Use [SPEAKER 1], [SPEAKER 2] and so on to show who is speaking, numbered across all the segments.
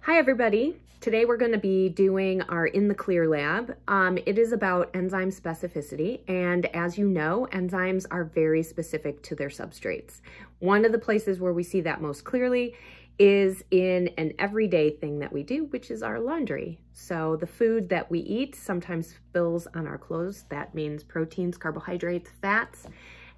[SPEAKER 1] Hi everybody. Today we're going to be doing our In the Clear lab. It is about enzyme specificity, and as you know, enzymes are very specific to their substrates. One of the places where we see that most clearly is in an everyday thing that we do, which is our laundry. So the food that we eat sometimes spills on our clothes. That means proteins, carbohydrates, fats.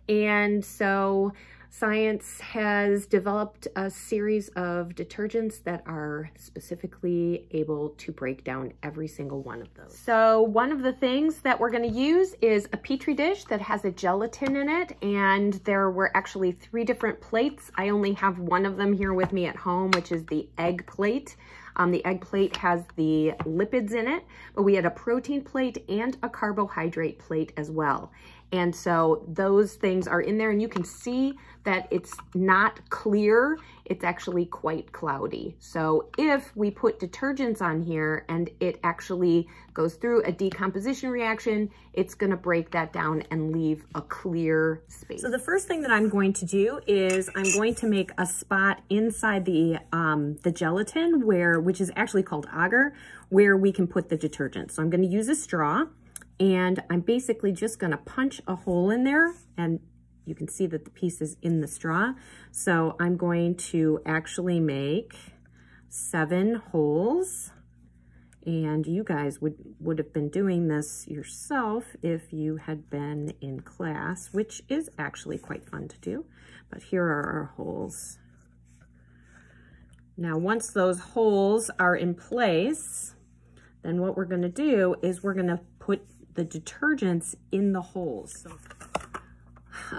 [SPEAKER 1] And so science has developed a series of detergents that are specifically able to break down every single one of those. So one of the things that we're going to use is a Petri dish that has a gelatin in it, and there were actually 3 different plates. I only have one of them here with me at home, which is the egg plate. The egg plate has the lipids in it, but we had a protein plate and a carbohydrate plate as well. And so those things are in there, and you can see that it's not clear. It's actually quite cloudy. So if we put detergents on here and it actually goes through a decomposition reaction, it's gonna break that down and leave a clear space. So the first thing that I'm going to do is I'm going to make a spot inside the gelatin, which is actually called agar, where we can put the detergent. So I'm gonna use a straw, and I'm basically just gonna punch a hole in there, and you can see that the piece is in the straw. So I'm going to actually make 7 holes, and you guys would have been doing this yourself if you had been in class, which is actually quite fun to do. But here are our holes. Now, once those holes are in place, then what we're gonna do is we're gonna put the detergents in the holes.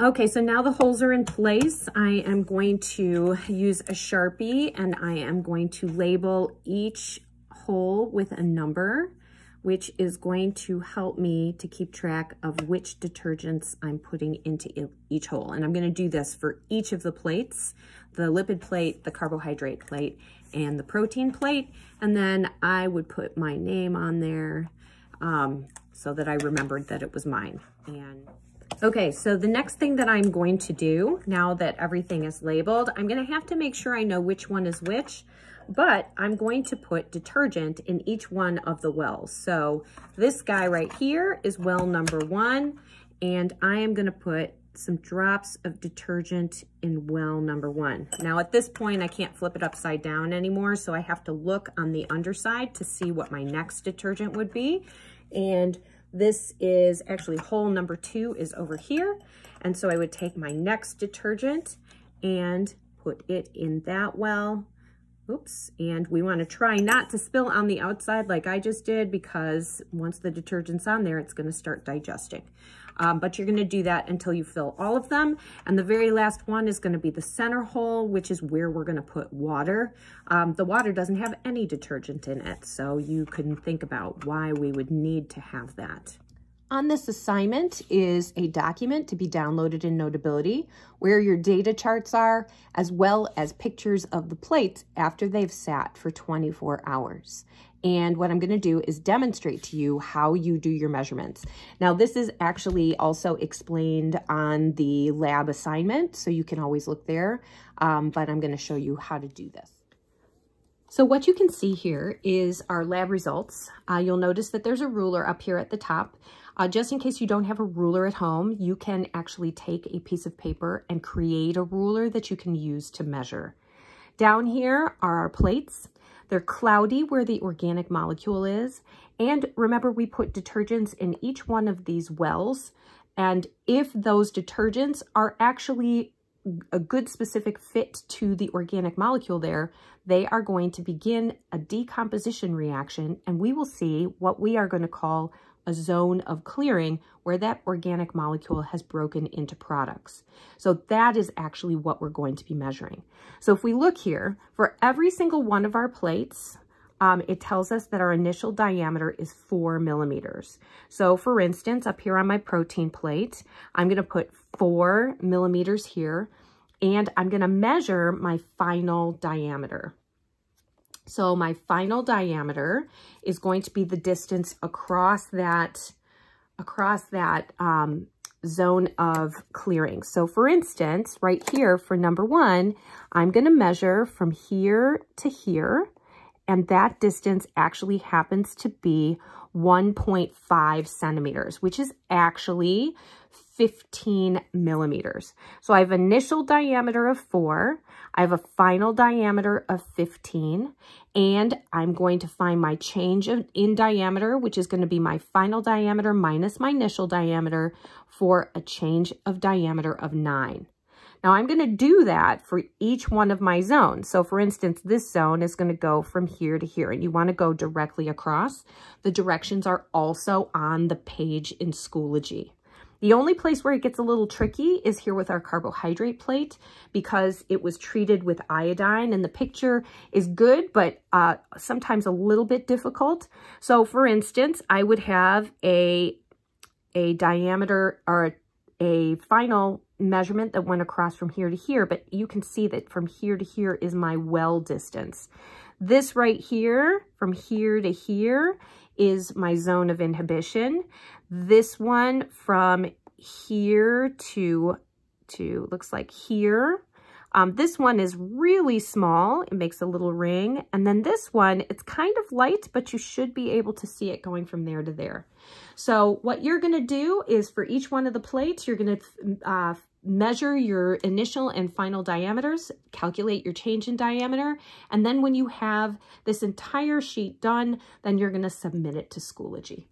[SPEAKER 1] Okay, so now the holes are in place. I am going to use a Sharpie, and I am going to label each hole with a number, which is going to help me to keep track of which detergents I'm putting into each hole. And I'm gonna do this for each of the plates, the lipid plate, the carbohydrate plate, and the protein plate. And then I would put my name on there so that I remembered that it was mine. And okay, so the next thing that I'm going to do, now that everything is labeled, I'm gonna have to make sure I know which one is which, but I'm going to put detergent in each one of the wells. So this guy right here is well number 1, and I am gonna put some drops of detergent in well number 1. Now at this point, I can't flip it upside down anymore, so I have to look on the underside to see what my next detergent would be. And this is actually hole number 2 is over here. And so I would take my next detergent and put it in that well. Oops, and we want to try not to spill on the outside like I just did, because once the detergent's on there, it's going to start digesting. But you're going to do that until you fill all of them. And the very last one is going to be the center hole, which is where we're going to put water. The water doesn't have any detergent in it, so you can think about why we would need to have that. On this assignment is a document to be downloaded in Notability where your data charts are, as well as pictures of the plates after they've sat for 24 hours. And what I'm going to do is demonstrate to you how you do your measurements. Now, this is actually also explained on the lab assignment, so you can always look there, but I'm going to show you how to do this. So what you can see here is our lab results. You'll notice that there's a ruler up here at the top. Just in case you don't have a ruler at home, you can actually take a piece of paper and create a ruler that you can use to measure. Down here are our plates. They're cloudy where the organic molecule is. And remember, we put detergents in each one of these wells. And if those detergents are actually a good specific fit to the organic molecule there, they are going to begin a decomposition reaction, and we will see what we are going to call a zone of clearing, where that organic molecule has broken into products. So that is actually what we're going to be measuring. So if we look here, for every single one of our plates, it tells us that our initial diameter is 4 millimeters. So for instance, up here on my protein plate, I'm going to put 4 millimeters here, and I'm going to measure my final diameter. So my final diameter is going to be the distance across that zone of clearing. So for instance, right here for number 1, I'm going to measure from here to here, and that distance actually happens to be 1.5 centimeters, which is actually 15 millimeters. So I have initial diameter of 4, I have a final diameter of 15, and I'm going to find my change in diameter, which is going to be my final diameter minus my initial diameter, for a change of diameter of 9. Now I'm going to do that for each one of my zones. So for instance, this zone is going to go from here to here, and you want to go directly across. The directions are also on the page in Schoology. The only place where it gets a little tricky is here with our carbohydrate plate, because it was treated with iodine, and the picture is good, but sometimes a little bit difficult. So for instance, I would have a diameter or a final measurement that went across from here to here, but you can see that from here to here is my well distance. This right here, from here to here, is my zone of inhibition. This one from here to looks like here. This one is really small. It makes a little ring. And then this one, it's kind of light, but you should be able to see it going from there to there. So what you're going to do is for each one of the plates, you're going to measure your initial and final diameters, calculate your change in diameter, and then when you have this entire sheet done, then you're going to submit it to Schoology.